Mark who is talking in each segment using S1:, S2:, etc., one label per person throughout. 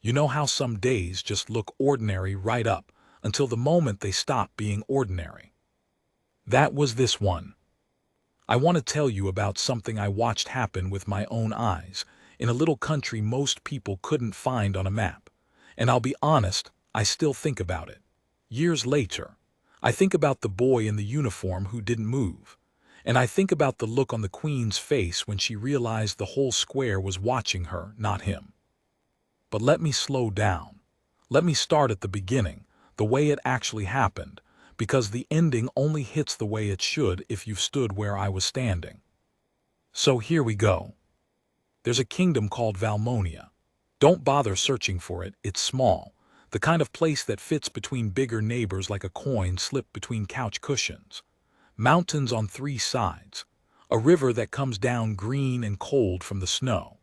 S1: You know how some days just look ordinary right up until the moment they stop being ordinary. That was this one. I want to tell you about something I watched happen with my own eyes in a little country most people couldn't find on a map. And I'll be honest, I still think about it. Years later, I think about the boy in the uniform who didn't move. And I think about the look on the Queen's face when she realized the whole square was watching her, not him. But let me slow down. Let me start at the beginning, the way it actually happened, because the ending only hits the way it should if you've stood where I was standing. So here we go. There's a kingdom called Valmonia. Don't bother searching for it, it's small, the kind of place that fits between bigger neighbors like a coin slipped between couch cushions. Mountains on three sides, a river that comes down green and cold from the snow,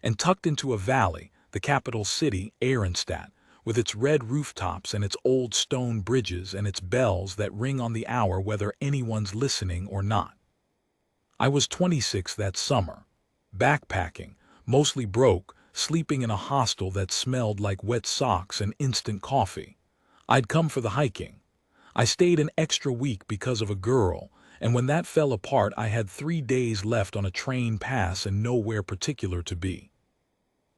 S1: and tucked into a valley, the capital city, Ehrenstadt, with its red rooftops and its old stone bridges and its bells that ring on the hour whether anyone's listening or not. I was 26 that summer, backpacking, mostly broke, sleeping in a hostel that smelled like wet socks and instant coffee. I'd come for the hiking. I stayed an extra week because of a girl, and when that fell apart I had 3 days left on a train pass and nowhere particular to be.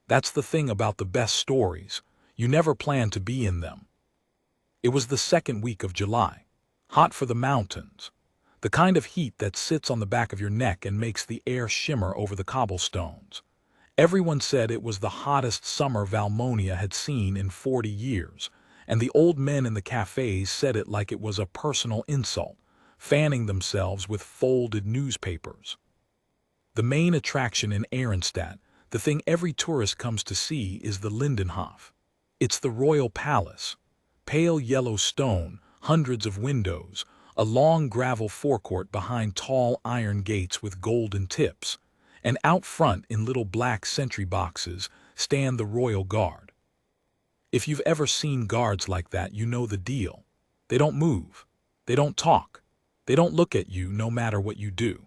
S1: That's the thing about the best stories. You never plan to be in them. It was the second week of July. Hot for the mountains. The kind of heat that sits on the back of your neck and makes the air shimmer over the cobblestones. Everyone said it was the hottest summer Valmonia had seen in 40 years, and the old men in the cafes said it like it was a personal insult, fanning themselves with folded newspapers. The main attraction in Ehrenstadt, the thing every tourist comes to see, is the Lindenhof. It's the royal palace. Pale yellow stone, hundreds of windows, a long gravel forecourt behind tall iron gates with golden tips, and out front in little black sentry boxes stand the royal guard. If you've ever seen guards like that, you know the deal. They don't move. They don't talk. They don't look at you no matter what you do.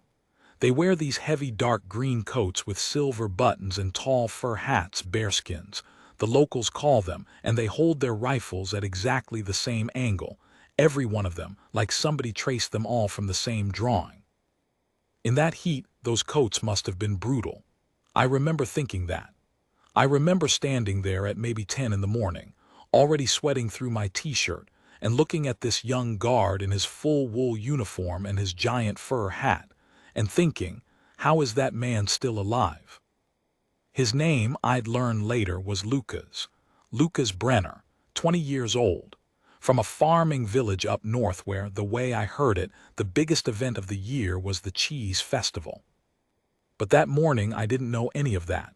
S1: They wear these heavy dark green coats with silver buttons and tall fur hats, bearskins, the locals call them, and they hold their rifles at exactly the same angle, every one of them, like somebody traced them all from the same drawing. In that heat, those coats must have been brutal. I remember thinking that. I remember standing there at maybe 10 in the morning, already sweating through my t-shirt, and looking at this young guard in his full wool uniform and his giant fur hat, and thinking, how is that man still alive? His name, I'd learn later, was Lukas Brenner, 20 years old, from a farming village up north where, the way I heard it, the biggest event of the year was the cheese festival. But that morning I didn't know any of that.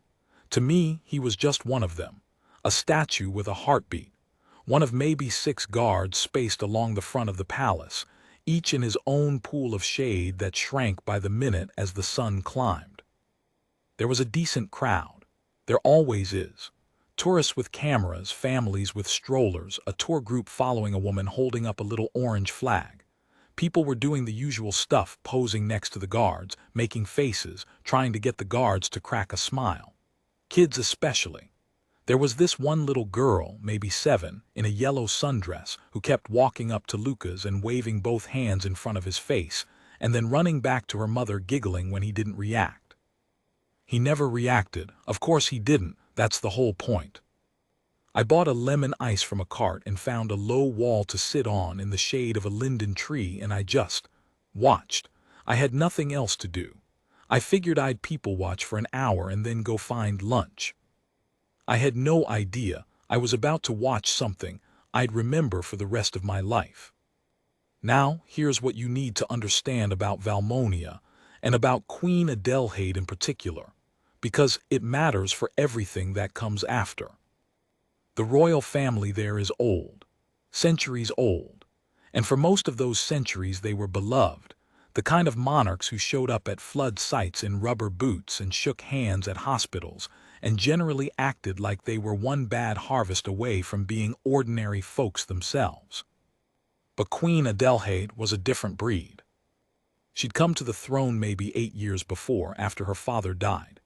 S1: To me, he was just one of them, a statue with a heartbeat, one of maybe 6 guards spaced along the front of the palace, each in his own pool of shade that shrank by the minute as the sun climbed. There was a decent crowd. There always is. Tourists with cameras, families with strollers, a tour group following a woman holding up a little orange flag. People were doing the usual stuff, posing next to the guards, making faces, trying to get the guards to crack a smile. Kids especially. There was this one little girl, maybe 7, in a yellow sundress, who kept walking up to Lukas and waving both hands in front of his face, and then running back to her mother giggling when he didn't react. He never reacted. Of course he didn't. That's the whole point. I bought a lemon ice from a cart and found a low wall to sit on in the shade of a linden tree, and I just watched. I had nothing else to do. I figured I'd people watch for an hour and then go find lunch. I had no idea I was about to watch something I'd remember for the rest of my life. Now, here's what you need to understand about Valmonia and about Queen Adelheid in particular, because it matters for everything that comes after. The royal family there is old, centuries old, and for most of those centuries they were beloved, the kind of monarchs who showed up at flood sites in rubber boots and shook hands at hospitals and generally acted like they were one bad harvest away from being ordinary folks themselves. But Queen Adelheid was a different breed. She'd come to the throne maybe 8 years before, after her father died.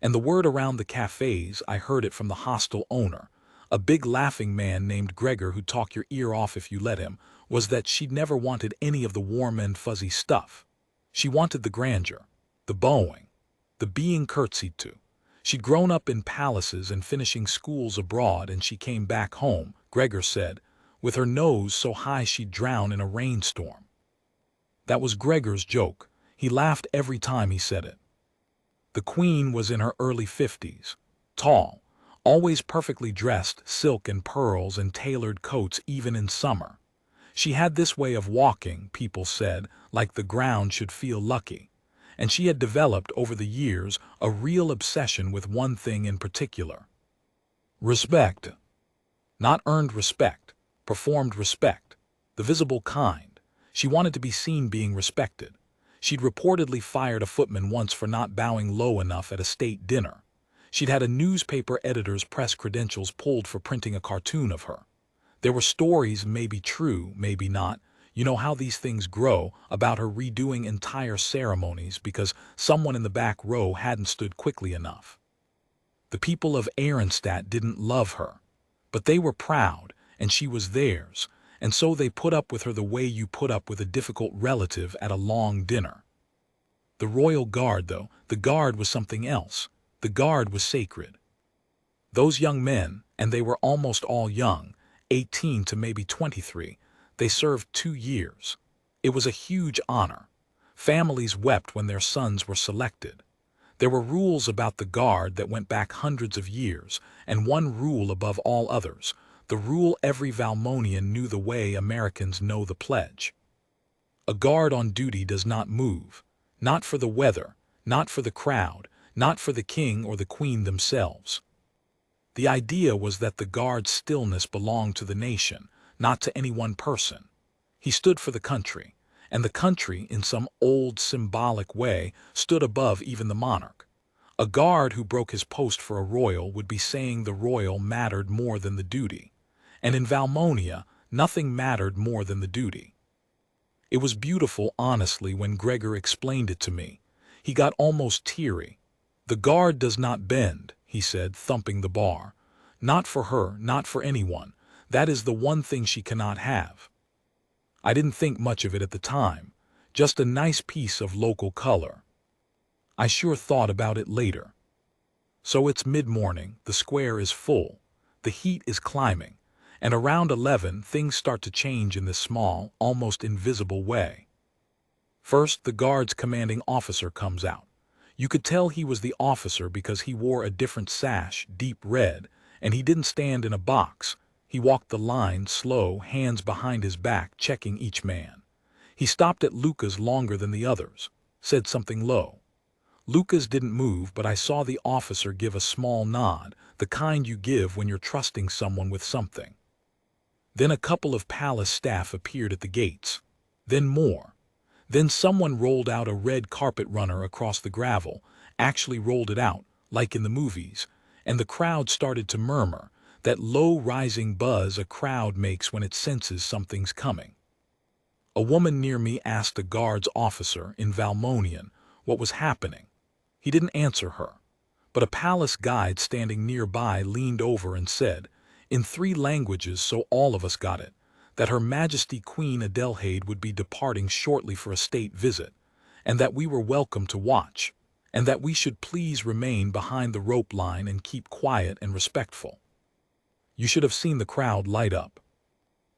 S1: And the word around the cafes, I heard it from the hostel owner, a big laughing man named Gregor who'd talk your ear off if you let him, was that she'd never wanted any of the warm and fuzzy stuff. She wanted the grandeur, the bowing, the being curtsied to. She'd grown up in palaces and finishing schools abroad, and she came back home, Gregor said, with her nose so high she'd drown in a rainstorm. That was Gregor's joke. He laughed every time he said it. The queen was in her early 50s, tall, always perfectly dressed, silk and pearls and tailored coats even in summer. She had this way of walking, people said, like the ground should feel lucky. And she had developed over the years a real obsession with one thing in particular. Respect. Not earned respect, performed respect, the visible kind. She wanted to be seen being respected. She'd reportedly fired a footman once for not bowing low enough at a state dinner. She'd had a newspaper editor's press credentials pulled for printing a cartoon of her. There were stories, maybe true, maybe not, you know how these things grow, about her redoing entire ceremonies because someone in the back row hadn't stood quickly enough. The people of Ehrenstadt didn't love her, but they were proud, and she was theirs, and so they put up with her the way you put up with a difficult relative at a long dinner. The royal guard, though, the guard was something else. The guard was sacred. Those young men, and they were almost all young, 18 to maybe 23, they served 2 years. It was a huge honor. Families wept when their sons were selected. There were rules about the guard that went back hundreds of years, and one rule above all others, the rule every Valmonian knew the way Americans know the pledge. A guard on duty does not move, not for the weather, not for the crowd, not for the king or the queen themselves. The idea was that the guard's stillness belonged to the nation, not to any one person. He stood for the country, and the country, in some old symbolic way, stood above even the monarch. A guard who broke his post for a royal would be saying the royal mattered more than the duty, and in Valmonia, nothing mattered more than the duty. It was beautiful, honestly, when Gregor explained it to me. He got almost teary. The guard does not bend, he said, thumping the bar. Not for her, not for anyone. That is the one thing she cannot have. I didn't think much of it at the time, just a nice piece of local color. I sure thought about it later. So it's mid-morning, the square is full, the heat is climbing, and around 11 things start to change in this small, almost invisible way. First, the guard's commanding officer comes out. You could tell he was the officer because he wore a different sash, deep red, and he didn't stand in a box. He walked the line, slow, hands behind his back, checking each man. He stopped at Lukas longer than the others, said something low. Lukas didn't move, but I saw the officer give a small nod, the kind you give when you're trusting someone with something. Then a couple of palace staff appeared at the gates. Then more. Then someone rolled out a red carpet runner across the gravel, actually rolled it out, like in the movies, and the crowd started to murmur, that low rising buzz a crowd makes when it senses something's coming. A woman near me asked a guards officer in Valmonian what was happening. He didn't answer her, but a palace guide standing nearby leaned over and said, in 3 languages so all of us got it, that Her Majesty Queen Adelheid would be departing shortly for a state visit, and that we were welcome to watch, and that we should please remain behind the rope line and keep quiet and respectful. You should have seen the crowd light up.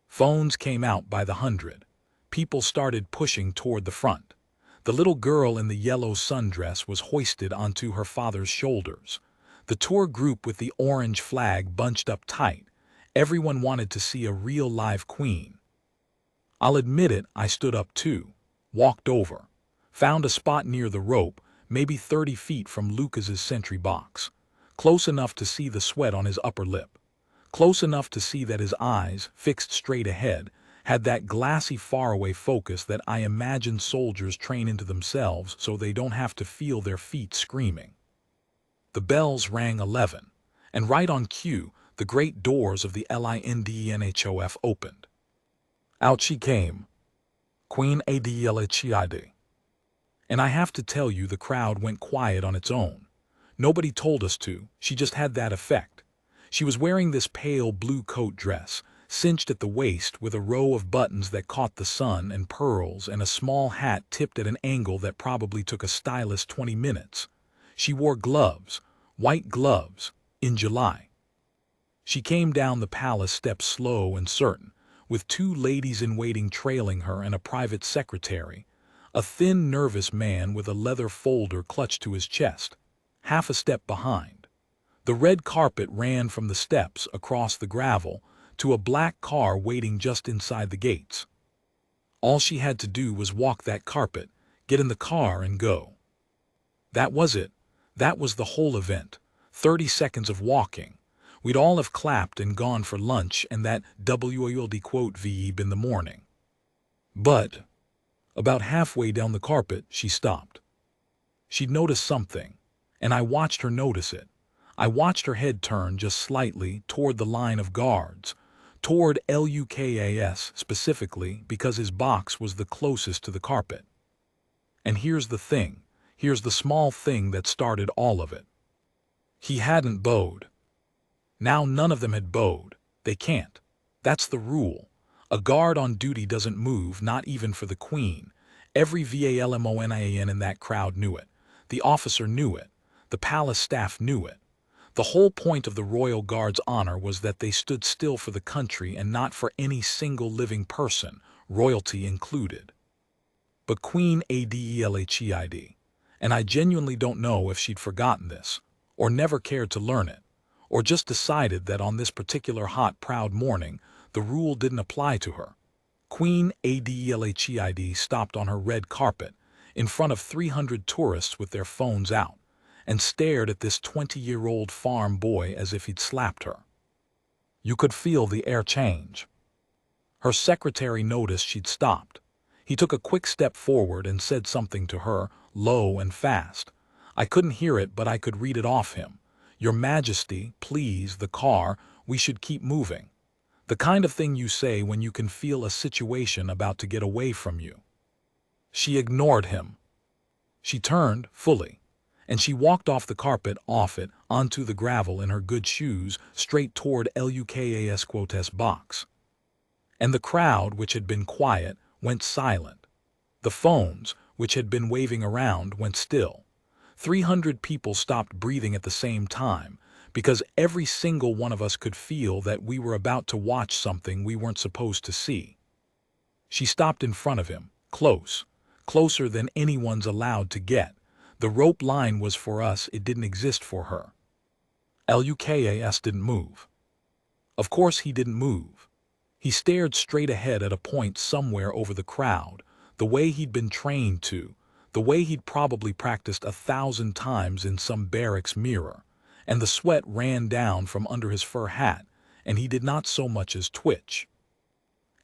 S1: Phones came out by the 100. People started pushing toward the front. The little girl in the yellow sundress was hoisted onto her father's shoulders. The tour group with the orange flag bunched up tight. Everyone wanted to see a real live queen. I'll admit it, I stood up too, walked over, found a spot near the rope, maybe 30 feet from Lukas's sentry box, close enough to see the sweat on his upper lip, close enough to see that his eyes, fixed straight ahead, had that glassy faraway focus that I imagine soldiers train into themselves so they don't have to feel their feet screaming. The bells rang 11, and right on cue, the great doors of the Lindenhof opened. Out she came, Queen Adelheid. And I have to tell you, the crowd went quiet on its own. Nobody told us to, she just had that effect. She was wearing this pale blue coat dress, cinched at the waist with a row of buttons that caught the sun and pearls and a small hat tipped at an angle that probably took a stylist 20 minutes. She wore gloves, white gloves, in July. She came down the palace steps slow and certain, with two ladies-in-waiting trailing her and a private secretary, a thin, nervous man with a leather folder clutched to his chest, half a step behind. The red carpet ran from the steps across the gravel to a black car waiting just inside the gates. All she had to do was walk that carpet, get in the car and go. That was it. That was the whole event. 30 seconds of walking. We'd all have clapped and gone for lunch and that WALD quote VEB in the morning. But about halfway down the carpet, she stopped. She'd noticed something, and I watched her notice it. I watched her head turn just slightly toward the line of guards, toward Lukas specifically because his box was the closest to the carpet. And here's the thing, here's the small thing that started all of it. He hadn't bowed. Now none of them had bowed. They can't. That's the rule. A guard on duty doesn't move, not even for the Queen. Every Valmonian in that crowd knew it. The officer knew it. The palace staff knew it. The whole point of the Royal Guard's honor was that they stood still for the country and not for any single living person, royalty included. But Queen Adelheid, and I genuinely don't know if she'd forgotten this, or never cared to learn it, or just decided that on this particular hot, proud morning, the rule didn't apply to her. Queen Adelheid stopped on her red carpet, in front of 300 tourists with their phones out, and stared at this 20-year-old farm boy as if he'd slapped her. You could feel the air change. Her secretary noticed she'd stopped. He took a quick step forward and said something to her, low and fast. I couldn't hear it, but I could read it off him. Your Majesty, please, the car, we should keep moving. The kind of thing you say when you can feel a situation about to get away from you. She ignored him. She turned, fully, and she walked off the carpet, off it, onto the gravel in her good shoes, straight toward Lukas' box. And the crowd, which had been quiet, went silent. The phones, which had been waving around, went still. 300 people stopped breathing at the same time, because every single one of us could feel that we were about to watch something we weren't supposed to see. She stopped in front of him, close, closer than anyone's allowed to get. The rope line was for us, it didn't exist for her. Lukas didn't move. Of course he didn't move. He stared straight ahead at a point somewhere over the crowd, the way he'd been trained to, the way he'd probably practiced 1,000 times in some barracks mirror, and the sweat ran down from under his fur hat, and he did not so much as twitch.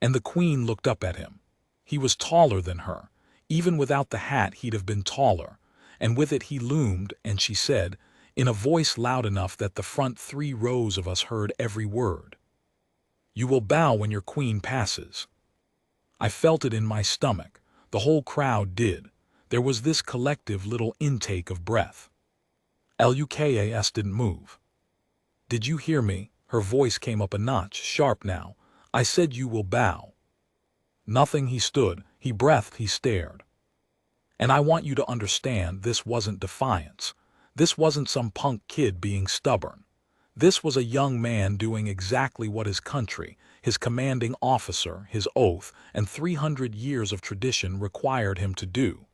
S1: And the Queen looked up at him. He was taller than her. Even without the hat he'd have been taller, and with it he loomed, and she said, in a voice loud enough that the front 3 rows of us heard every word, "You will bow when your Queen passes." I felt it in my stomach. The whole crowd did. There was this collective little intake of breath. Lukas didn't move. "Did you hear me?" Her voice came up a notch, sharp now. "I said you will bow." Nothing. He stood, he breathed, he stared. And I want you to understand, this wasn't defiance. This wasn't some punk kid being stubborn. This was a young man doing exactly what his country, his commanding officer, his oath, and 300 years of tradition required him to do.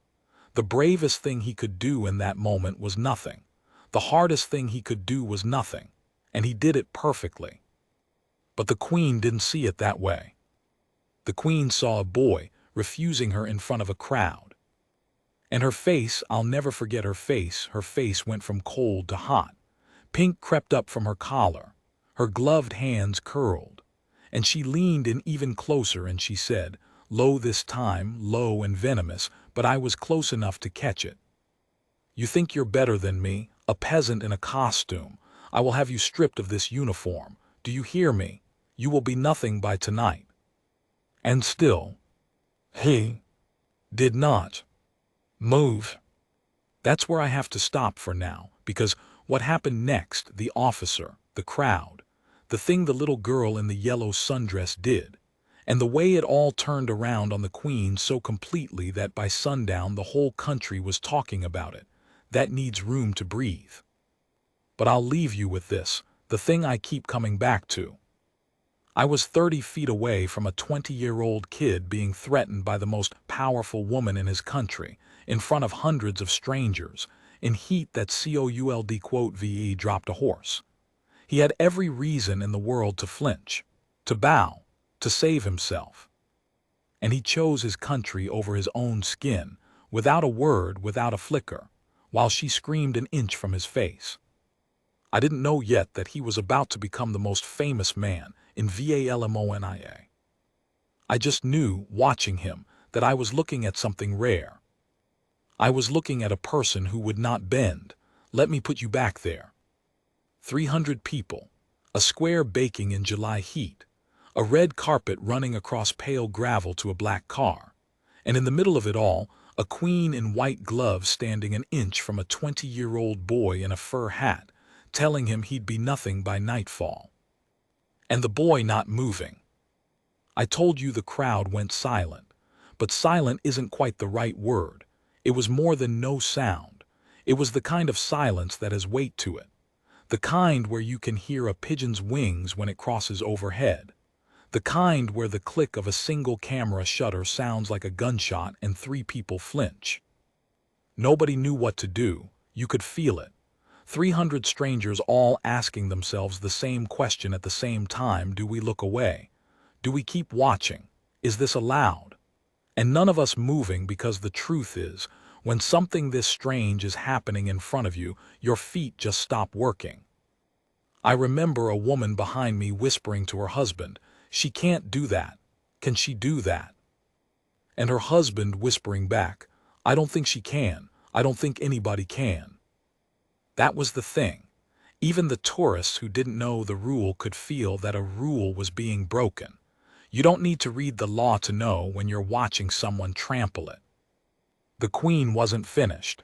S1: The bravest thing he could do in that moment was nothing. The hardest thing he could do was nothing, and he did it perfectly. But the Queen didn't see it that way. The Queen saw a boy refusing her in front of a crowd. And her face, I'll never forget her face went from cold to hot. Pink crept up from her collar. Her gloved hands curled. And she leaned in even closer and she said, low this time, low and venomous, but I was close enough to catch it. "You think you're better than me, a peasant in a costume. I will have you stripped of this uniform. Do you hear me? You will be nothing by tonight." And still, he did not move. That's where I have to stop for now, because what happened next, the officer, the crowd, the thing the little girl in the yellow sundress did, and the way it all turned around on the Queen so completely that by sundown the whole country was talking about it. That needs room to breathe. But I'll leave you with this, the thing I keep coming back to. I was 30 feet away from a 20-year-old kid being threatened by the most powerful woman in his country, in front of hundreds of strangers, in heat that could dropped a horse. He had every reason in the world to flinch, to bow, to save himself. And he chose his country over his own skin, without a word, without a flicker, while she screamed an inch from his face. I didn't know yet that he was about to become the most famous man in Valmonia. I just knew, watching him, that I was looking at something rare. I was looking at a person who would not bend. Let me put you back there. 300 people, a square baking in July heat, a red carpet running across pale gravel to a black car, and in the middle of it all, a queen in white gloves standing an inch from a 20-year-old boy in a fur hat, telling him he'd be nothing by nightfall. And the boy not moving. I told you the crowd went silent, but silent isn't quite the right word. It was more than no sound. It was the kind of silence that has weight to it. The kind where you can hear a pigeon's wings when it crosses overhead. The kind where the click of a single camera shutter sounds like a gunshot and 3 people flinch. Nobody knew what to do. You could feel it. 300 strangers all asking themselves the same question at the same time. Do we look away? Do we keep watching? Is this allowed? And none of us moving, because the truth is, when something this strange is happening in front of you, your feet just stop working. I remember a woman behind me whispering to her husband, "She can't do that. Can she do that?" And her husband whispering back, "I don't think she can. I don't think anybody can." That was the thing. Even the tourists who didn't know the rule could feel that a rule was being broken. You don't need to read the law to know when you're watching someone trample it. The Queen wasn't finished.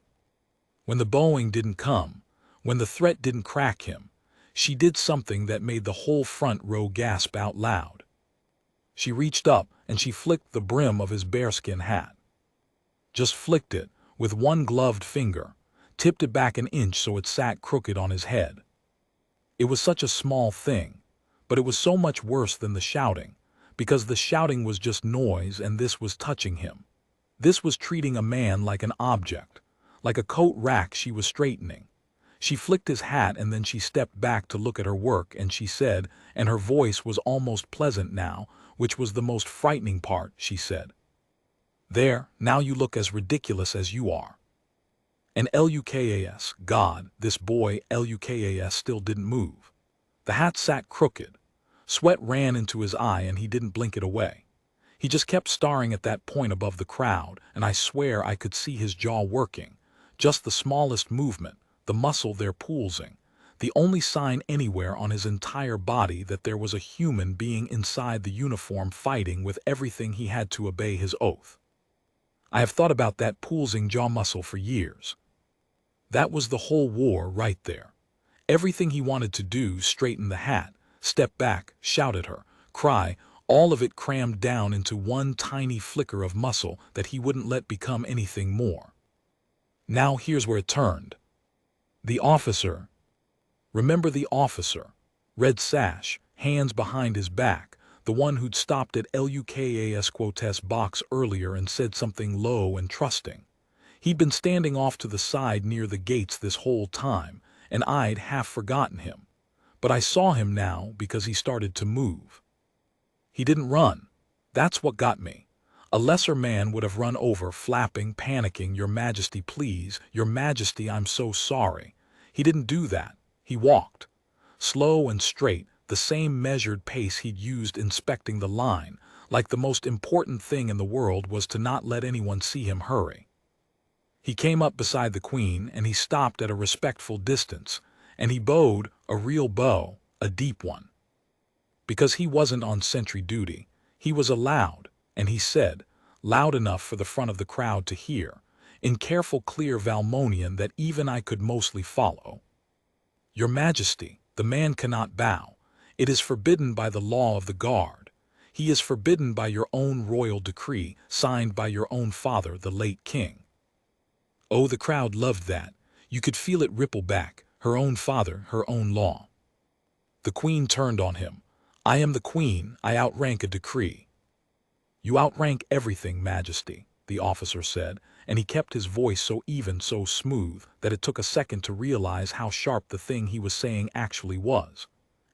S1: When the Boeing didn't come, when the threat didn't crack him, she did something that made the whole front row gasp out loud. She reached up and she flicked the brim of his bearskin hat. Just flicked it with one gloved finger, tipped it back an inch so it sat crooked on his head. It was such a small thing, but it was so much worse than the shouting, because the shouting was just noise and this was touching him. This was treating a man like an object, like a coat rack she was straightening. She flicked his hat and then she stepped back to look at her work and she said, and her voice was almost pleasant now, which was the most frightening part, she said, "There, now you look as ridiculous as you are." And Lukas, God, this boy Lukas still didn't move. The hat sat crooked. Sweat ran into his eye and he didn't blink it away. He just kept staring at that point above the crowd, and I swear I could see his jaw working. Just the smallest movement, the muscle there pulsing, the only sign anywhere on his entire body that there was a human being inside the uniform fighting with everything he had to obey his oath. I have thought about that pulsing jaw muscle for years. That was the whole war right there. Everything he wanted to do, straighten the hat, step back, shout at her, cry, all of it crammed down into one tiny flicker of muscle that he wouldn't let become anything more. Now here's where it turned. The officer. Remember the officer? Red sash, hands behind his back, the one who'd stopped at Lukas Quotes box earlier and said something low and trusting. He'd been standing off to the side near the gates this whole time, and I'd half forgotten him. But I saw him now because he started to move. He didn't run. That's what got me. A lesser man would have run over, flapping, panicking, "Your Majesty, please, Your Majesty, I'm so sorry." He didn't do that. He walked. Slow and straight, the same measured pace he'd used inspecting the line, like the most important thing in the world was to not let anyone see him hurry. He came up beside the Queen and he stopped at a respectful distance, and he bowed, a real bow, a deep one. Because he wasn't on sentry duty, he was allowed, and he said, loud enough for the front of the crowd to hear, in careful clear Valmonian that even I could mostly follow, "Your Majesty, the man cannot bow. It is forbidden by the law of the guard. He is forbidden by your own royal decree, signed by your own father, the late king. Oh, the crowd loved that. You could feel it ripple back. Her own father, her own law. The queen turned on him. I am the queen. I outrank a decree. You outrank everything, Majesty, the officer said, and he kept his voice so even, so smooth, that it took a second to realize how sharp the thing he was saying actually was.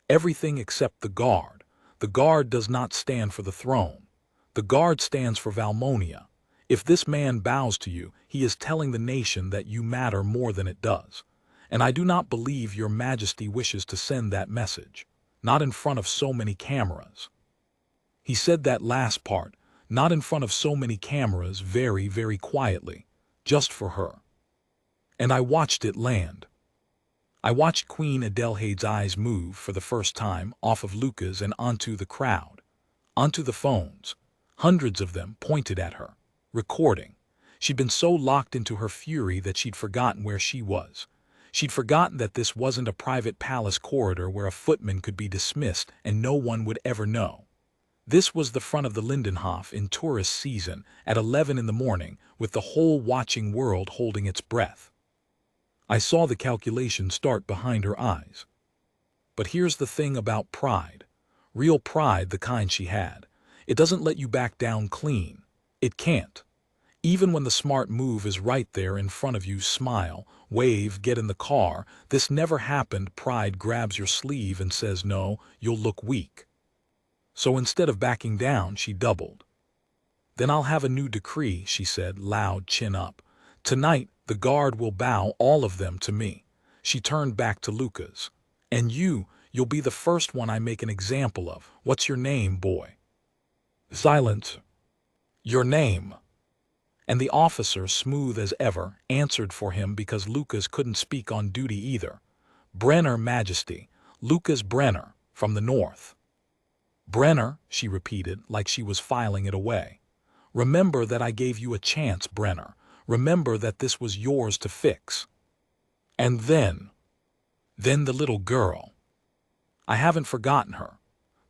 S1: Everything except the guard. The guard does not stand for the throne. The guard stands for Valmonia. If this man bows to you, he is telling the nation that you matter more than it does. And I do not believe your Majesty wishes to send that message. Not in front of so many cameras. He said that last part, not in front of so many cameras, very, very quietly, just for her. And I watched it land. I watched Queen Adelheid's eyes move for the first time off of Lukas and onto the crowd, onto the phones. Hundreds of them pointed at her, recording. She'd been so locked into her fury that she'd forgotten where she was. She'd forgotten that this wasn't a private palace corridor where a footman could be dismissed and no one would ever know. This was the front of the Lindenhof in tourist season at 11 in the morning, with the whole watching world holding its breath. I saw the calculation start behind her eyes. But here's the thing about pride. Real pride, the kind she had. It doesn't let you back down clean. It can't. Even when the smart move is right there in front of you, smile, wave, get in the car. This never happened. Pride grabs your sleeve and says, no, you'll look weak. So instead of backing down, she doubled. Then I'll have a new decree, she said, loud, chin up. Tonight, the guard will bow, all of them, to me. She turned back to Lukas. And you'll be the first one I make an example of. What's your name, boy? Silence. Your name. And the officer, smooth as ever, answered for him because Lukas couldn't speak on duty either. Brenner, Majesty. Lukas Brenner, from the north. Brenner, she repeated, like she was filing it away. Remember that I gave you a chance, Brenner. Remember that this was yours to fix. And then the little girl. I haven't forgotten her.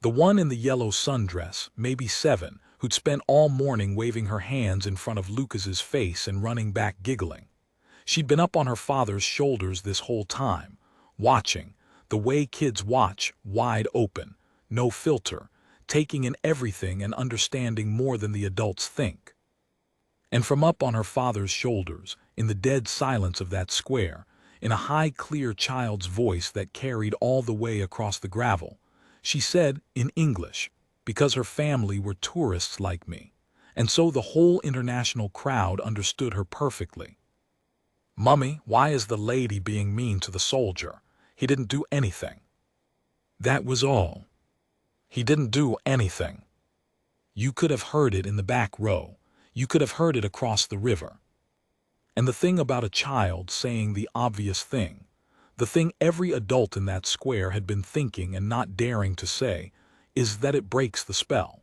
S1: The one in the yellow sundress, maybe 7, who'd spent all morning waving her hands in front of Lukas's face and running back giggling. She'd been up on her father's shoulders this whole time, watching, the way kids watch, wide open, no filter, taking in everything and understanding more than the adults think. And from up on her father's shoulders, in the dead silence of that square, in a high, clear child's voice that carried all the way across the gravel, she said, in English, because her family were tourists like me, and so the whole international crowd understood her perfectly. Mummy, why is the lady being mean to the soldier? He didn't do anything. That was all. He didn't do anything. You could have heard it in the back row. You could have heard it across the river. And the thing about a child saying the obvious thing, the thing every adult in that square had been thinking and not daring to say, is that it breaks the spell.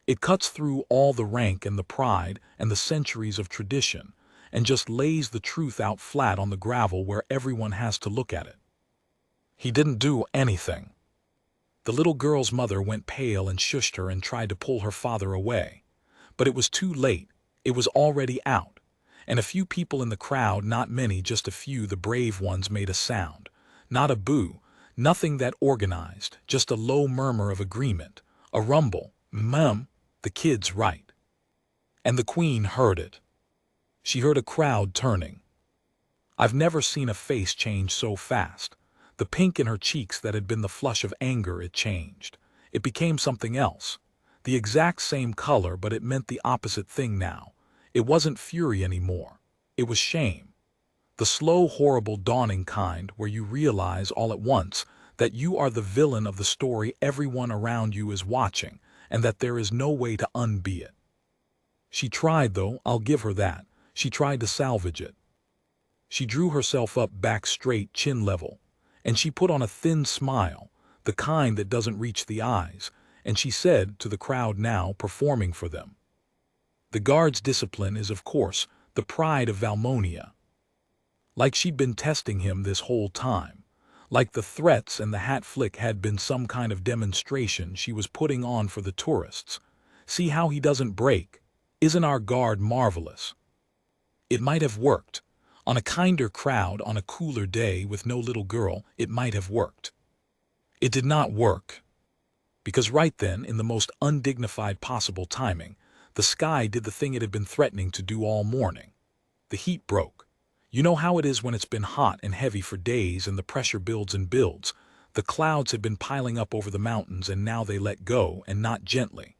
S1: It cuts through all the rank and the pride and the centuries of tradition and just lays the truth out flat on the gravel where everyone has to look at it. He didn't do anything. The little girl's mother went pale and shushed her and tried to pull her father away. But it was too late. It was already out. And a few people in the crowd, not many, just a few, the brave ones, made a sound. Not a boo, nothing that organized, just a low murmur of agreement, a rumble. The kid's right. And the queen heard it. She heard a crowd turning. I've never seen a face change so fast. The pink in her cheeks that had been the flush of anger, it changed. It became something else. The exact same color, but it meant the opposite thing now. It wasn't fury anymore. It was shame. The slow, horrible, dawning kind where you realize all at once that you are the villain of the story everyone around you is watching, and that there is no way to unbe it. She tried, though, I'll give her that. She tried to salvage it. She drew herself up back straight, chin level, and she put on a thin smile, the kind that doesn't reach the eyes, and she said to the crowd now performing for them, "The guard's discipline is, of course, the pride of Valmonia." Like she'd been testing him this whole time. like the threats and the hat flick had been some kind of demonstration she was putting on for the tourists. See how he doesn't break? Isn't our guard marvelous? It might have worked. On a kinder crowd, on a cooler day with no little girl, it might have worked. It did not work. Because right then, in the most undignified possible timing, the sky did the thing it had been threatening to do all morning. The heat broke. You know how it is when it's been hot and heavy for days and the pressure builds and builds. The clouds had been piling up over the mountains and now they let go, and not gently.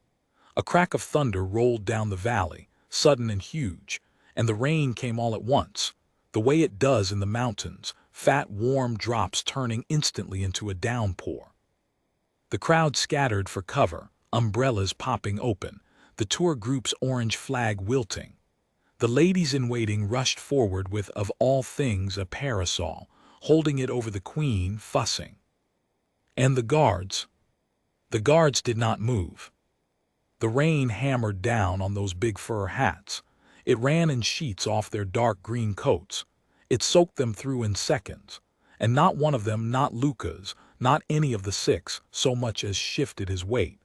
S1: A crack of thunder rolled down the valley, sudden and huge, and the rain came all at once, the way it does in the mountains, fat warm drops turning instantly into a downpour. The crowd scattered for cover, umbrellas popping open, the tour group's orange flag wilting. The ladies in waiting rushed forward with, of all things, a parasol, holding it over the Queen, fussing. And the guards did not move. The rain hammered down on those big fur hats. It ran in sheets off their dark green coats. It soaked them through in seconds, and not one of them, not Lukas, not any of the six, so much as shifted his weight.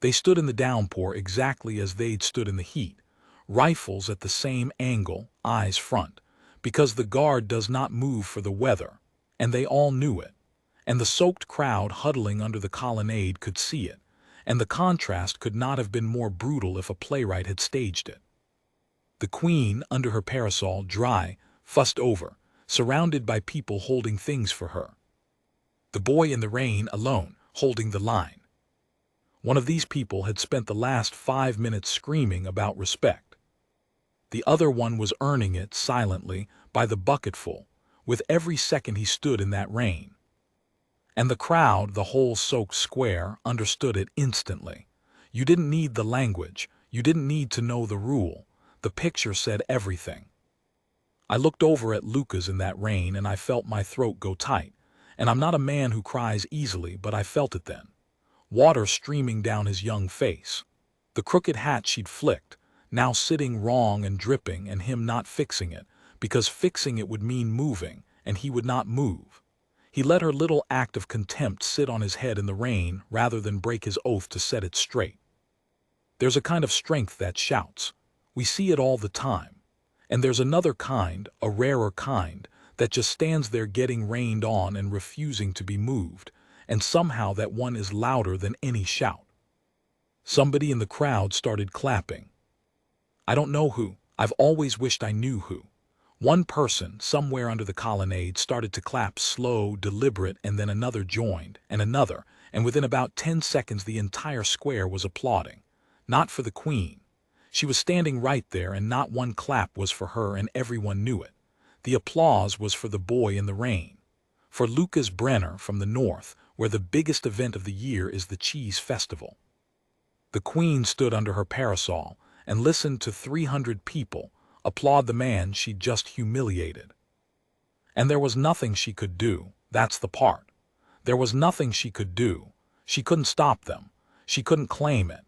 S1: They stood in the downpour exactly as they'd stood in the heat, rifles at the same angle, eyes front, because the guard does not move for the weather, and they all knew it, and the soaked crowd huddling under the colonnade could see it, and the contrast could not have been more brutal if a playwright had staged it. The Queen, under her parasol, dry, fussed over, surrounded by people holding things for her. The boy in the rain, alone, holding the line. One of these people had spent the last 5 minutes screaming about respect. The other one was earning it silently, by the bucketful, with every second he stood in that rain. And the crowd, the whole soaked square, understood it instantly. You didn't need the language, you didn't need to know the rule. The picture said everything. I looked over at Lukas in that rain and I felt my throat go tight. And I'm not a man who cries easily, but I felt it then. Water streaming down his young face. The crooked hat she'd flicked, now sitting wrong and dripping, and him not fixing it, because fixing it would mean moving, and he would not move. He let her little act of contempt sit on his head in the rain rather than break his oath to set it straight. There's a kind of strength that shouts. We see it all the time. And there's another kind, a rarer kind, that just stands there getting rained on and refusing to be moved, and somehow that one is louder than any shout. Somebody in the crowd started clapping. I don't know who, I've always wished I knew who. One person, somewhere under the colonnade, started to clap slow, deliberate, and then another joined, and within about 10 seconds the entire square was applauding. Not for the Queen. She was standing right there, and not one clap was for her, and everyone knew it. The applause was for the boy in the rain. For Lukas Brenner from the north, where the biggest event of the year is the cheese festival. The Queen stood under her parasol and listened to 300 people applaud the man she'd just humiliated. And there was nothing she could do, that's the part. There was nothing she could do. She couldn't stop them. She couldn't claim it.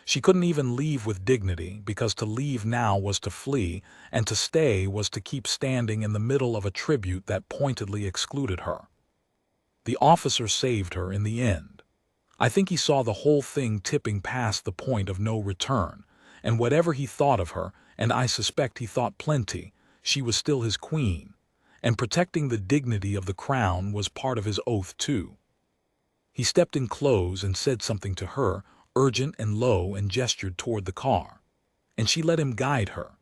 S1: She couldn't even leave with dignity, because to leave now was to flee, and to stay was to keep standing in the middle of a tribute that pointedly excluded her. The officer saved her in the end. I think he saw the whole thing tipping past the point of no return, and whatever he thought of her, and I suspect he thought plenty, she was still his queen, and protecting the dignity of the crown was part of his oath too. He stepped in close and said something to her, urgent and low, and gestured toward the car. And she let him guide her.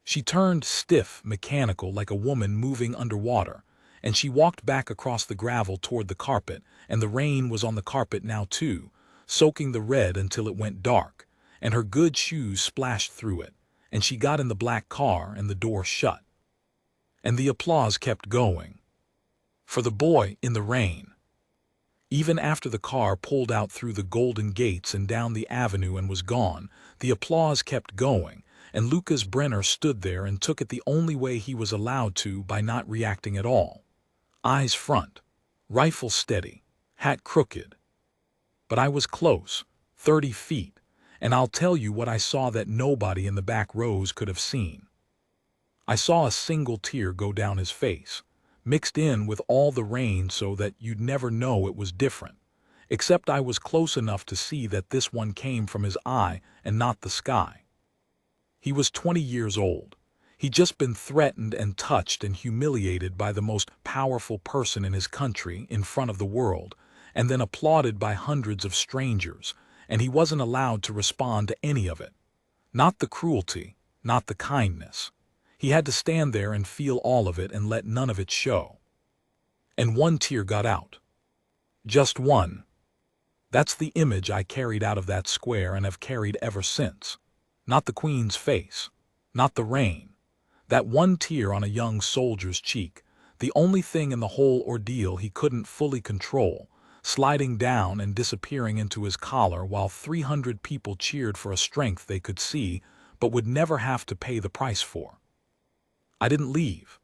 S1: She turned stiff, mechanical, like a woman moving underwater, and she walked back across the gravel toward the carpet, and the rain was on the carpet now too, soaking the red until it went dark, and her good shoes splashed through it, and she got in the black car and the door shut. And the applause kept going. For the boy in the rain. Even after the car pulled out through the golden gates and down the avenue and was gone, the applause kept going, and Lukas Brenner stood there and took it the only way he was allowed to, by not reacting at all. Eyes front, rifle steady, hat crooked. But I was close, 30 feet, and I'll tell you what I saw that nobody in the back rows could have seen. I saw a single tear go down his face, mixed in with all the rain so that you'd never know it was different. Except I was close enough to see that this one came from his eye and not the sky. He was 20 years old. He'd just been threatened and touched and humiliated by the most powerful person in his country in front of the world, and then applauded by hundreds of strangers, and he wasn't allowed to respond to any of it. Not the cruelty, not the kindness. He had to stand there and feel all of it and let none of it show. And one tear got out. Just one. That's the image I carried out of that square and have carried ever since. Not the Queen's face, not the rain. That one tear on a young soldier's cheek, the only thing in the whole ordeal he couldn't fully control, sliding down and disappearing into his collar while 300 people cheered for a strength they could see but would never have to pay the price for. I didn't leave.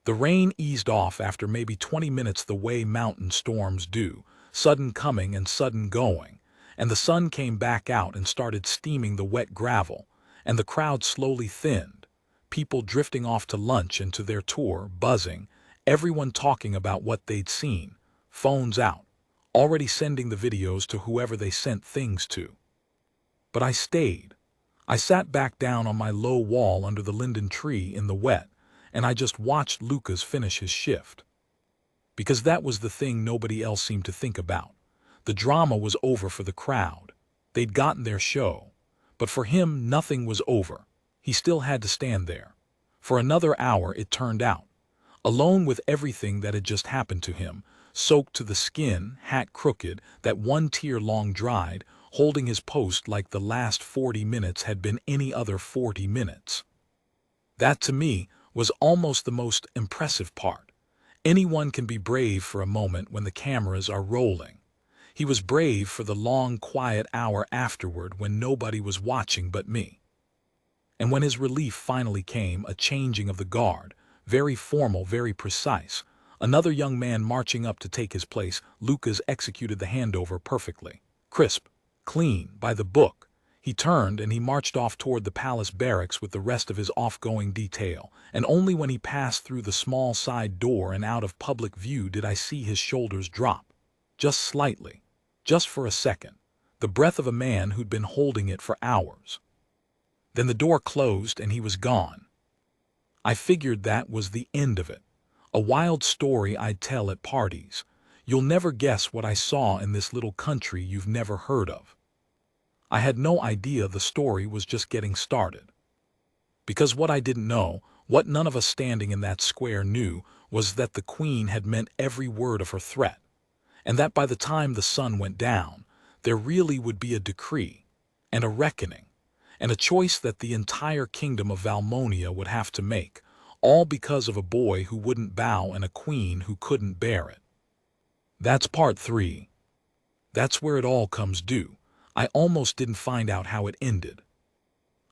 S1: The rain eased off after maybe 20 minutes the way mountain storms do, sudden coming and sudden going, and the sun came back out and started steaming the wet gravel, and the crowd slowly thinned, people drifting off to lunch and to their tour, buzzing, everyone talking about what they'd seen, phones out, already sending the videos to whoever they sent things to. But I stayed. I sat back down on my low wall under the linden tree in the wet, and I just watched Lukas finish his shift. Because that was the thing nobody else seemed to think about. The drama was over for the crowd. They'd gotten their show. But for him, nothing was over. He still had to stand there. For another hour, it turned out. Alone with everything that had just happened to him, soaked to the skin, hat crooked, that one tear long dried, holding his post like the last 40 minutes had been any other 40 minutes. That, to me, was almost the most impressive part. Anyone can be brave for a moment when the cameras are rolling. He was brave for the long, quiet hour afterward when nobody was watching but me. And when his relief finally came, a changing of the guard, very formal, very precise, another young man marching up to take his place, Lukas executed the handover perfectly. Crisp, clean, by the book. He turned and he marched off toward the palace barracks with the rest of his off-going detail, and only when he passed through the small side door and out of public view did I see his shoulders drop. Just slightly. Just for a second. The breath of a man who'd been holding it for hours. Then the door closed and he was gone. I figured that was the end of it. A wild story I'd tell at parties. You'll never guess what I saw in this little country you've never heard of. I had no idea the story was just getting started. Because what I didn't know, what none of us standing in that square knew, was that the Queen had meant every word of her threat, and that by the time the sun went down, there really would be a decree, and a reckoning, and a choice that the entire kingdom of Valmonia would have to make, all because of a boy who wouldn't bow and a queen who couldn't bear it. That's part 3. That's where it all comes due. I almost didn't find out how it ended.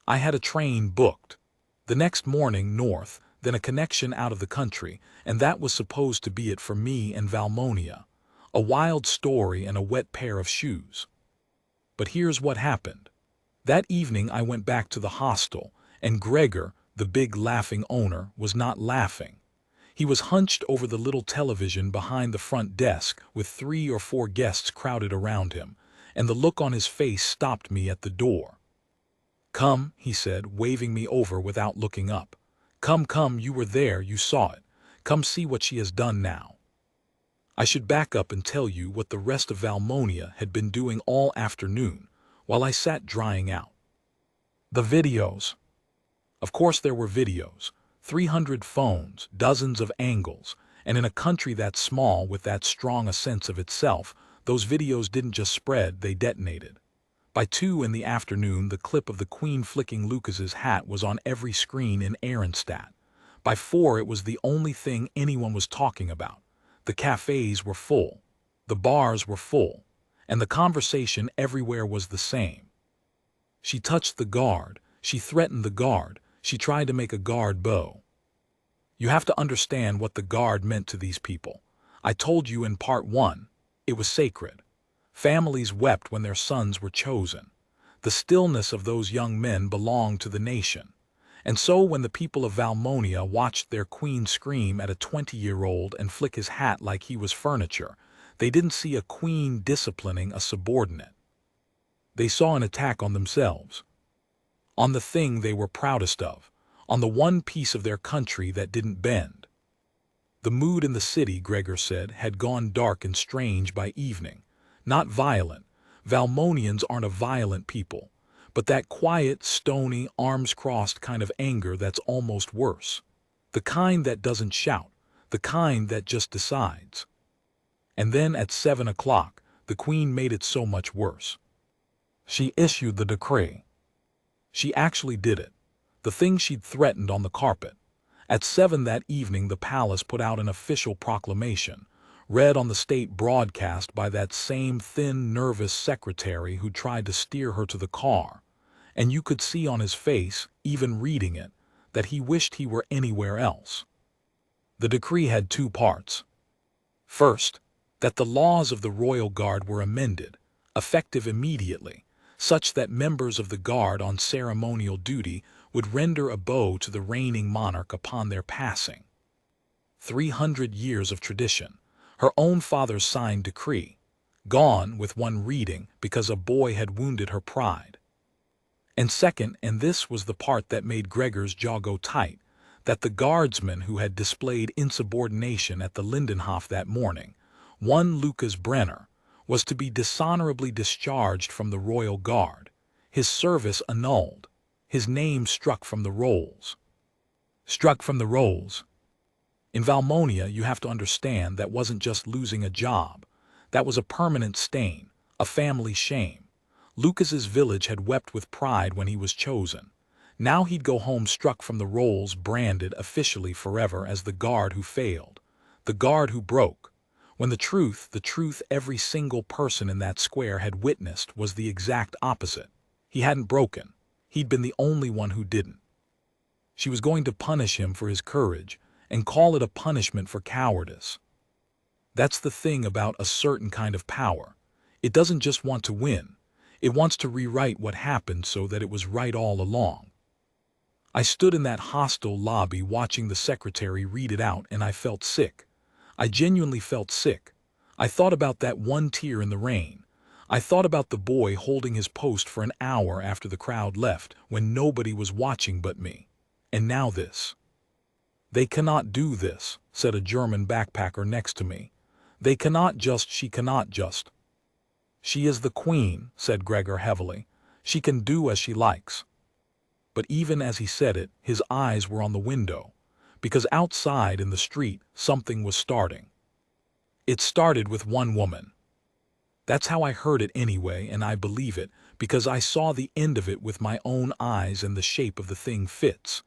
S1: I had a train booked. The next morning north, then a connection out of the country, and that was supposed to be it for me and Valmonia. A wild story and a wet pair of shoes. But here's what happened. That evening I went back to the hostel, and Gregor, the big laughing owner, was not laughing. He was hunched over the little television behind the front desk with 3 or 4 guests crowded around him, and the look on his face stopped me at the door. "Come," he said, waving me over without looking up. "Come, come, you were there, you saw it. Come see what she has done now." I should back up and tell you what the rest of Valmonia had been doing all afternoon, while I sat drying out. The videos. Of course there were videos. 300 phones, dozens of angles, and in a country that small with that strong a sense of itself, those videos didn't just spread, they detonated. By 2 in the afternoon, the clip of the Queen flicking Lukas's hat was on every screen in Ehrenstadt. By 4, it was the only thing anyone was talking about. The cafes were full. The bars were full. And the conversation everywhere was the same. She touched the guard. She threatened the guard. She tried to make a guard bow. You have to understand what the guard meant to these people. I told you in part 1. It was sacred. Families wept when their sons were chosen. The stillness of those young men belonged to the nation. And so when the people of Valmonia watched their queen scream at a 20-year-old and flick his hat like he was furniture, they didn't see a queen disciplining a subordinate. They saw an attack on themselves, on the thing they were proudest of, on the one piece of their country that didn't bend. The mood in the city, Gregor said, had gone dark and strange by evening. Not violent. Valmonians aren't a violent people, but that quiet, stony, arms-crossed kind of anger that's almost worse. The kind that doesn't shout, the kind that just decides. And then at 7 o'clock, the Queen made it so much worse. She issued the decree. She actually did it, the thing she'd threatened on the carpet. At 7 that evening, the palace put out an official proclamation, read on the state broadcast by that same thin, nervous secretary who tried to steer her to the car. And you could see on his face, even reading it, that he wished he were anywhere else. The decree had 2 parts. First, that the laws of the royal guard were amended, effective immediately, such that members of the guard on ceremonial duty would render a bow to the reigning monarch upon their passing. 300 years of tradition, her own father's signed decree, gone with one reading because a boy had wounded her pride. And second, and this was the part that made Gregor's jaw go tight, that the guardsman who had displayed insubordination at the Lindenhof that morning, one Lukas Brenner, was to be dishonorably discharged from the royal guard, his service annulled, his name struck from the rolls. Struck from the rolls. In Valmonia, you have to understand, that wasn't just losing a job. That was a permanent stain, a family shame. Lukas's village had wept with pride when he was chosen. Now he'd go home struck from the rolls, branded officially forever as the guard who failed, the guard who broke, when the truth every single person in that square had witnessed was the exact opposite. He hadn't broken. He'd been the only one who didn't. She was going to punish him for his courage and call it a punishment for cowardice. That's the thing about a certain kind of power. It doesn't just want to win. It wants to rewrite what happened so that it was right all along. I stood in that hostile lobby watching the secretary read it out, and I felt sick. I genuinely felt sick. I thought about that one tear in the rain. I thought about the boy holding his post for an hour after the crowd left, when nobody was watching but me. And now this. They cannot do this, said a German backpacker next to me. They cannot just, she cannot just. She is the queen, said Gregor heavily. She can do as she likes. But even as he said it, his eyes were on the window, because outside in the street something was starting. It started with one woman. That's how I heard it anyway, and I believe it, because I saw the end of it with my own eyes and the shape of the thing fits.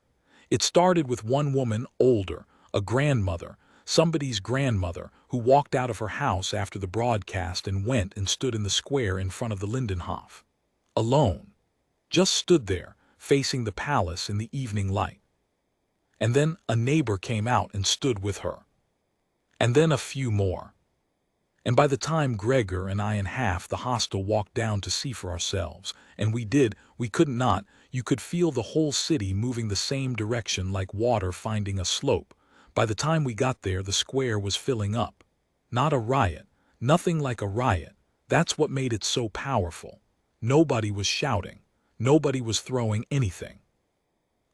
S1: It started with one woman, older, a grandmother, somebody's grandmother, who walked out of her house after the broadcast and went and stood in the square in front of the Lindenhof. Alone. Just stood there, facing the palace in the evening light. And then a neighbor came out and stood with her. And then a few more. And by the time Gregor and I and half the hostel walked down to see for ourselves, and we couldn't not, you could feel the whole city moving the same direction like water finding a slope. By the time we got there, the square was filling up. Not a riot, nothing like a riot. That's what made it so powerful. Nobody was shouting. Nobody was throwing anything.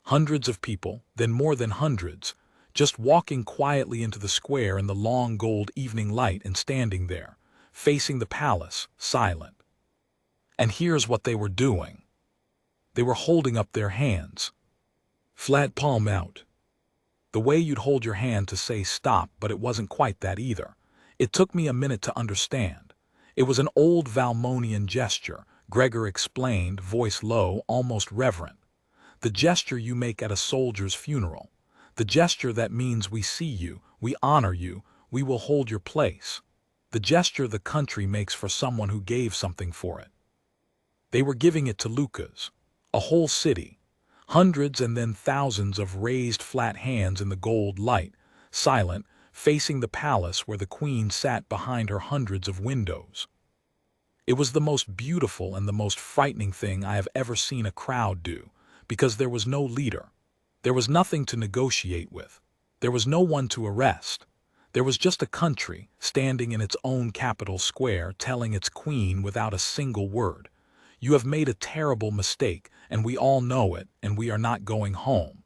S1: Hundreds of people, then more than hundreds, just walking quietly into the square in the long gold evening light and standing there, facing the palace, silent. And here's what they were doing. They were holding up their hands. Flat palm out. The way you'd hold your hand to say stop, but it wasn't quite that either. It took me a minute to understand. It was an old Valmonian gesture, Gregor explained, voice low, almost reverent. The gesture you make at a soldier's funeral. The gesture that means we see you, we honor you, we will hold your place. The gesture the country makes for someone who gave something for it. They were giving it to Lukas. A whole city. Hundreds and then thousands of raised flat hands in the gold light, silent, facing the palace where the queen sat behind her hundreds of windows. It was the most beautiful and the most frightening thing I have ever seen a crowd do, because there was no leader. There was nothing to negotiate with. There was no one to arrest. There was just a country standing in its own capital square telling its queen without a single word, "You have made a terrible mistake, and we all know it, and we are not going home."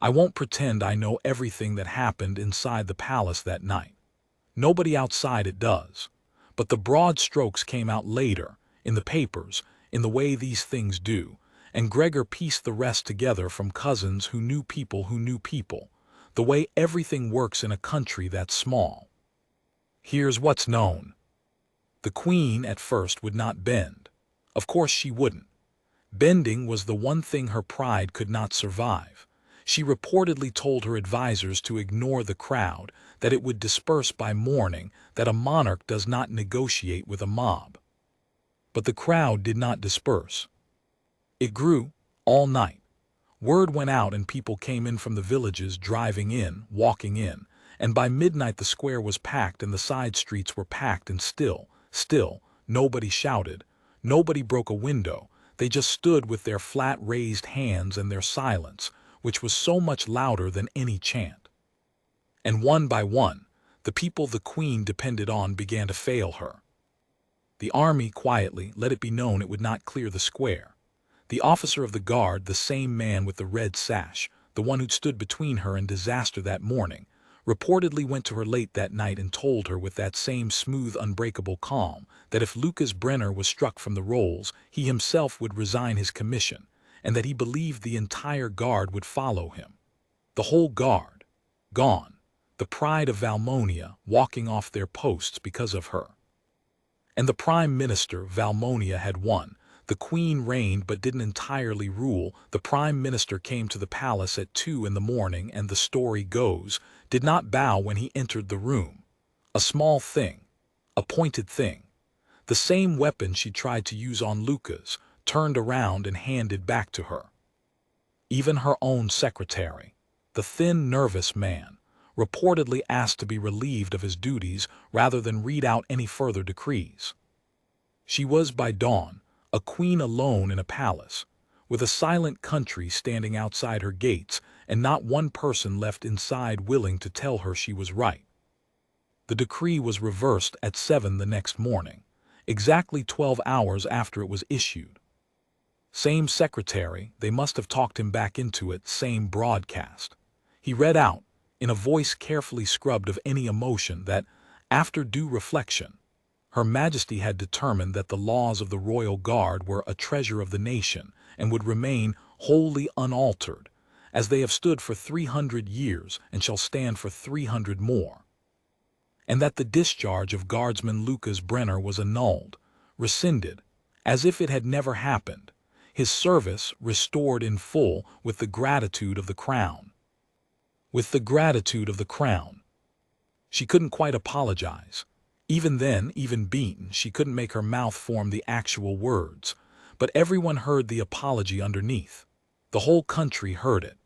S1: I won't pretend I know everything that happened inside the palace that night. Nobody outside it does. But the broad strokes came out later, in the papers, in the way these things do, and Gregor pieced the rest together from cousins who knew people, the way everything works in a country that small. Here's what's known. The queen at first would not bend. Of course she wouldn't. Bending was the one thing her pride could not survive. She reportedly told her advisors to ignore the crowd, that it would disperse by morning, that a monarch does not negotiate with a mob. But the crowd did not disperse. It grew, all night. Word went out and people came in from the villages driving in, walking in, and by midnight the square was packed and the side streets were packed and still, nobody shouted, nobody broke a window, they just stood with their flat raised hands and their silence, which was so much louder than any chant. And one by one, the people the queen depended on began to fail her. The army quietly let it be known it would not clear the square. The officer of the guard, the same man with the red sash, the one who'd stood between her and disaster that morning, reportedly went to her late that night and told her with that same smooth, unbreakable calm that if Lukas Brenner was struck from the rolls, he himself would resign his commission, and that he believed the entire guard would follow him. The whole guard, gone, the pride of Valmonia walking off their posts because of her. And the Prime Minister, Valmonia had won. The Queen reigned but didn't entirely rule. The Prime Minister came to the palace at 2 in the morning and, the story goes, did not bow when he entered the room. A small thing, a pointed thing. The same weapon she tried to use on Lukas, turned around and handed back to her. Even her own secretary, the thin, nervous man, reportedly asked to be relieved of his duties rather than read out any further decrees. She was by dawn a queen alone in a palace, with a silent country standing outside her gates and not one person left inside willing to tell her she was right. The decree was reversed at 7 the next morning, exactly 12 hours after it was issued. Same secretary, they must have talked him back into it, same broadcast. He read out, in a voice carefully scrubbed of any emotion, that, after due reflection, Her Majesty had determined that the laws of the royal guard were a treasure of the nation and would remain wholly unaltered, as they have stood for 300 years and shall stand for 300 more. And that the discharge of Guardsman Lukas Brenner was annulled, rescinded, as if it had never happened, his service restored in full with the gratitude of the crown. With the gratitude of the crown. She couldn't quite apologize. Even then, even beaten, she couldn't make her mouth form the actual words, but everyone heard the apology underneath. The whole country heard it.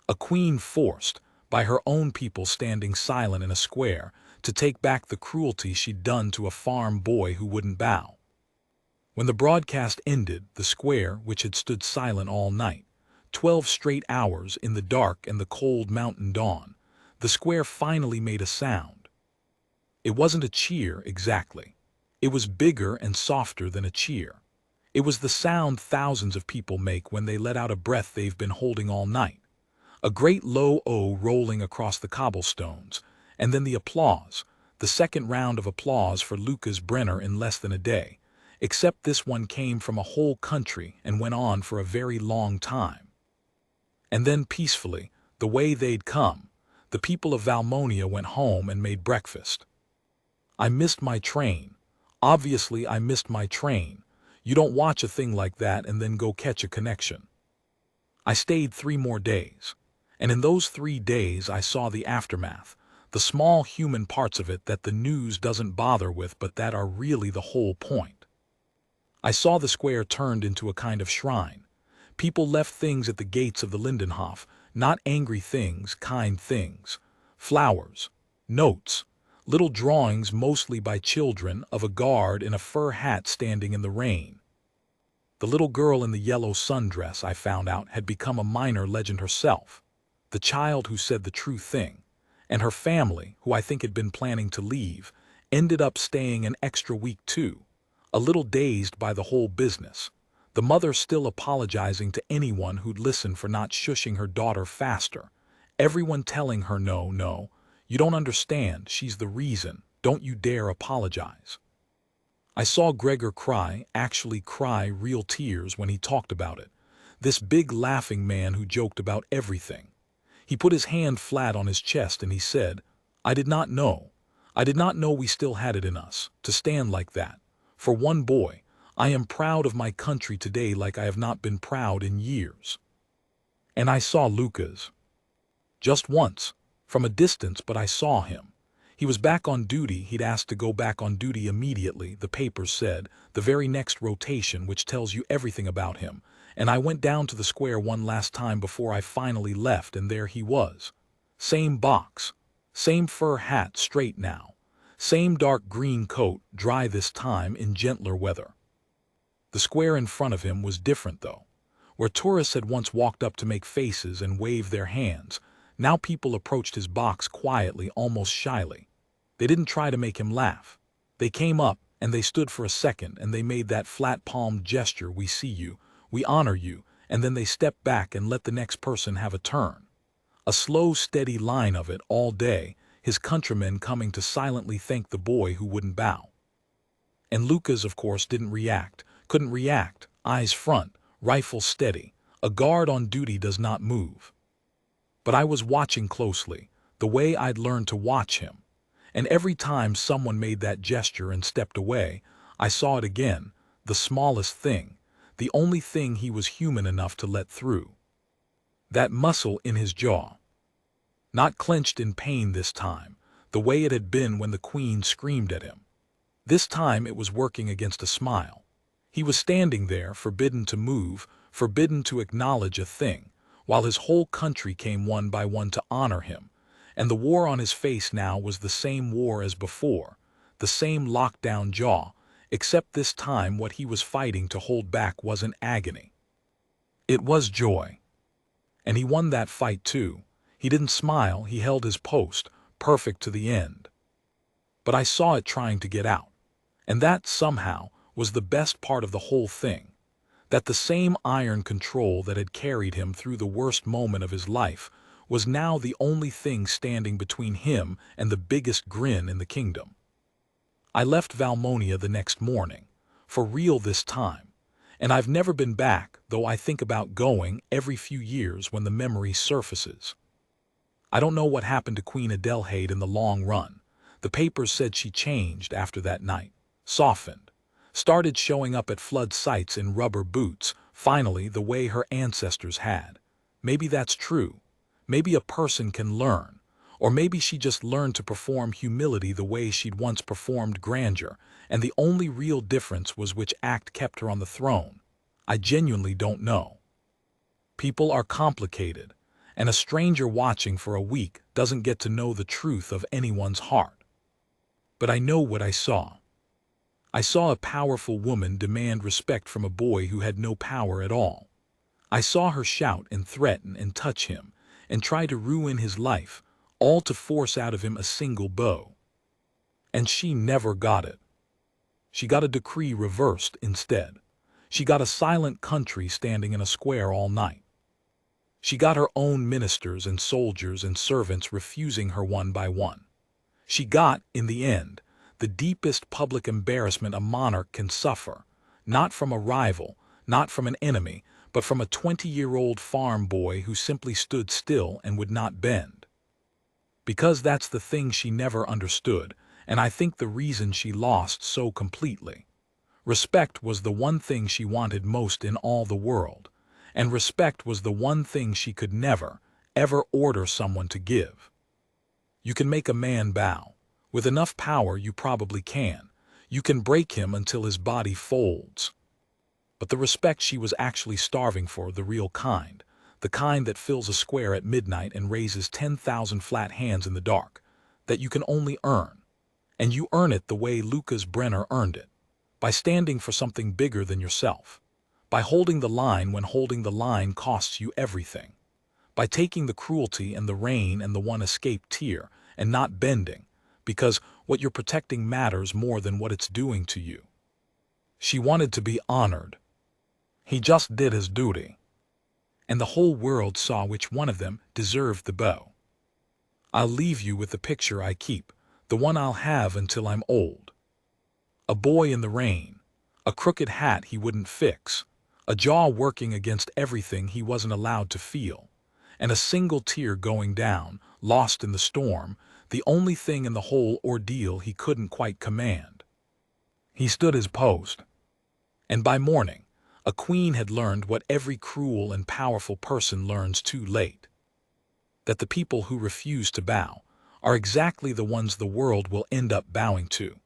S1: A queen forced, by her own people standing silent in a square, to take back the cruelty she'd done to a farm boy who wouldn't bow. When the broadcast ended, the square, which had stood silent all night, 12 straight hours in the dark and the cold mountain dawn, the square finally made a sound. It wasn't a cheer exactly. It was bigger and softer than a cheer. It was the sound thousands of people make when they let out a breath they've been holding all night. A great low O rolling across the cobblestones, and then the applause, the second round of applause for Lukas Brenner in less than a day, except this one came from a whole country and went on for a very long time. And then peacefully, the way they'd come, the people of Valmonia went home and made breakfast. I missed my train. Obviously, I missed my train. You don't watch a thing like that and then go catch a connection. I stayed 3 more days, and in those 3 days I saw the aftermath, the small human parts of it that the news doesn't bother with but that are really the whole point. I saw the square turned into a kind of shrine. People left things at the gates of the Lindenhof, not angry things, kind things. Flowers, notes, little drawings mostly by children of a guard in a fur hat standing in the rain. The little girl in the yellow sundress, I found out, had become a minor legend herself. The child who said the true thing. And her family, who I think had been planning to leave, ended up staying an extra week too, a little dazed by the whole business. The mother still apologizing to anyone who'd listen for not shushing her daughter faster. Everyone telling her no, no, you don't understand, she's the reason, don't you dare apologize. I saw Gregor cry, actually cry real tears when he talked about it. This big laughing man who joked about everything. He put his hand flat on his chest and he said, I did not know. I did not know we still had it in us, to stand like that. For one boy, I am proud of my country today like I have not been proud in years. And I saw Lukas. Just once, from a distance, but I saw him. He was back on duty. He'd asked to go back on duty immediately, the papers said, the very next rotation, which tells you everything about him. And I went down to the square one last time before I finally left, and there he was. Same box, same fur hat, straight now. Same dark green coat, dry this time in gentler weather. The square in front of him was different though. Where tourists had once walked up to make faces and wave their hands, now people approached his box quietly, almost shyly. They didn't try to make him laugh. They came up, and they stood for a second, and they made that flat-palmed gesture, we see you, we honor you, and then they stepped back and let the next person have a turn. A slow, steady line of it all day, his countrymen coming to silently thank the boy who wouldn't bow. And Lukas, of course, didn't react, couldn't react, eyes front, rifle steady. A guard on duty does not move. But I was watching closely, the way I'd learned to watch him. And every time someone made that gesture and stepped away, I saw it again, the smallest thing, the only thing he was human enough to let through. That muscle in his jaw. Not clenched in pain this time, the way it had been when the Queen screamed at him. This time it was working against a smile. He was standing there, forbidden to move, forbidden to acknowledge a thing, while his whole country came one by one to honor him. And the war on his face now was the same war as before, the same lockdown jaw, except this time what he was fighting to hold back wasn't agony. It was joy. And he won that fight too. He didn't smile, he held his post, perfect to the end. But I saw it trying to get out. And that, somehow, was the best part of the whole thing. That the same iron control that had carried him through the worst moment of his life was now the only thing standing between him and the biggest grin in the kingdom. I left Valmonia the next morning, for real this time, and I've never been back, though I think about going every few years when the memory surfaces. I don't know what happened to Queen Adelheid in the long run. The papers said she changed after that night, softened, started showing up at flood sites in rubber boots, finally the way her ancestors had. Maybe that's true. Maybe a person can learn. Or maybe she just learned to perform humility the way she'd once performed grandeur, and the only real difference was which act kept her on the throne. I genuinely don't know. People are complicated, and a stranger watching for a week doesn't get to know the truth of anyone's heart. But I know what I saw. I saw a powerful woman demand respect from a boy who had no power at all. I saw her shout and threaten and touch him, and try to ruin his life, all to force out of him a single blow. And she never got it. She got a decree reversed instead. She got a silent country standing in a square all night. She got her own ministers and soldiers and servants refusing her one by one. She got, in the end, the deepest public embarrassment a monarch can suffer, not from a rival, not from an enemy, but from a 20-year-old farm boy who simply stood still and would not bend. Because that's the thing she never understood, and I think the reason she lost so completely. Respect was the one thing she wanted most in all the world, and respect was the one thing she could never, ever order someone to give. You can make a man bow. With enough power you probably can. You can break him until his body folds. But the respect she was actually starving for, the real kind, the kind that fills a square at midnight and raises 10,000 flat hands in the dark, that you can only earn. And you earn it the way Lukas Brenner earned it, by standing for something bigger than yourself, By holding the line when holding the line costs you everything. By taking the cruelty and the rain and the one escaped tear and not bending, because what you're protecting matters more than what it's doing to you. She wanted to be honored. He just did his duty. And the whole world saw which one of them deserved the bow. I'll leave you with the picture I keep, the one I'll have until I'm old. A boy in the rain, a crooked hat he wouldn't fix, a jaw working against everything he wasn't allowed to feel, and a single tear going down, lost in the storm, the only thing in the whole ordeal he couldn't quite command. He stood his post. And by morning, a queen had learned what every cruel and powerful person learns too late. That the people who refuse to bow are exactly the ones the world will end up bowing to.